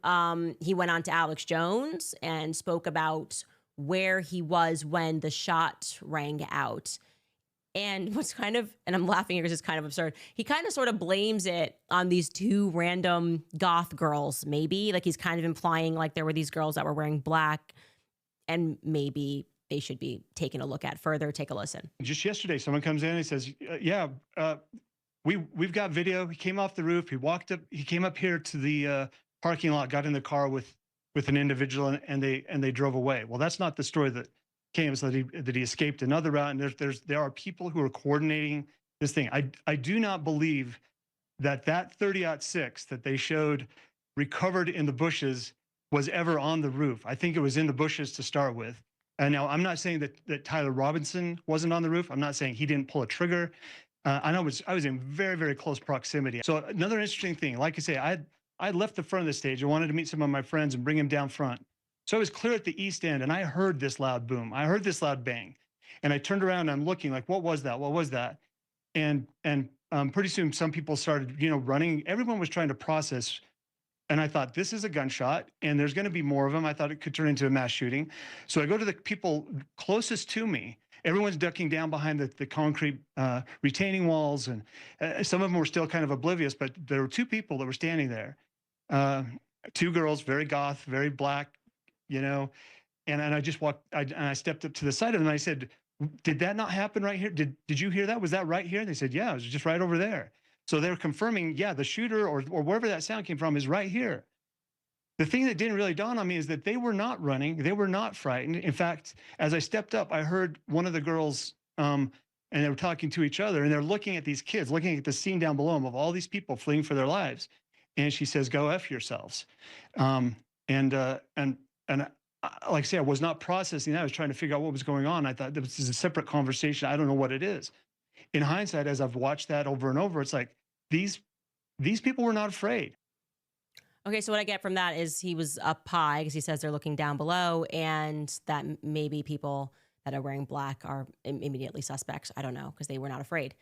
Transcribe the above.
He went on to Alex Jones and spoke about where he was when the shot rang out. And what's kind of, and I'm laughing here because it's kind of absurd. He kind of sort of blames it on these two random goth girls, maybe. Like he's kind of implying like there were these girls that were wearing black and maybe they should be taken a look at further. Take a listen. Just yesterday, someone comes in and says, yeah, we've got video. He came off the roof. He walked up, he came up here to the parking lot, got in the car with an individual and they drove away. Well, that's not the story that came, so that he escaped another route. And there are people who are coordinating this thing. I do not believe that 30-06 that they showed recovered in the bushes was ever on the roof. I think it was in the bushes to start with. And now I'm not saying that Tyler Robinson wasn't on the roof. I'm not saying he didn't pull a trigger. I know I was in very, very close proximity. So another interesting thing, like I say, I left the front of the stage. I wanted to meet some of my friends and bring them down front. So I was clear at the east end, and I heard this loud boom. I heard this loud bang, and I turned around and I'm looking like, what was that? What was that? And pretty soon some people started, running. Everyone was trying to process, and I thought, this is a gunshot, and there's going to be more of them. I thought it could turn into a mass shooting. So I go to the people closest to me. Everyone's ducking down behind the concrete retaining walls, and some of them were still kind of oblivious, but there were two people that were standing there. Two girls, very goth, very black, and I just walked, and I stepped up to the side of them, and I said, did that not happen right here? Did you hear that? Was that right here? They said, yeah, it was just right over there. So they're confirming, yeah, the shooter or wherever that sound came from is right here. The thing that didn't really dawn on me is that they were not running. They were not frightened. In fact, as I stepped up, I heard one of the girls, and they were talking to each other, and they're looking at these kids, looking at the scene down below them of all these people fleeing for their lives. And she says, go F yourselves. Like I say, I was not processing that. I was trying to figure out what was going on. I thought this is a separate conversation. I don't know what it is. In hindsight, as I've watched that over and over, it's like these people were not afraid. Okay, so what I get from that is he was up high because he says they're looking down below, and that maybe people that are wearing black are immediately suspects. I don't know, because they were not afraid.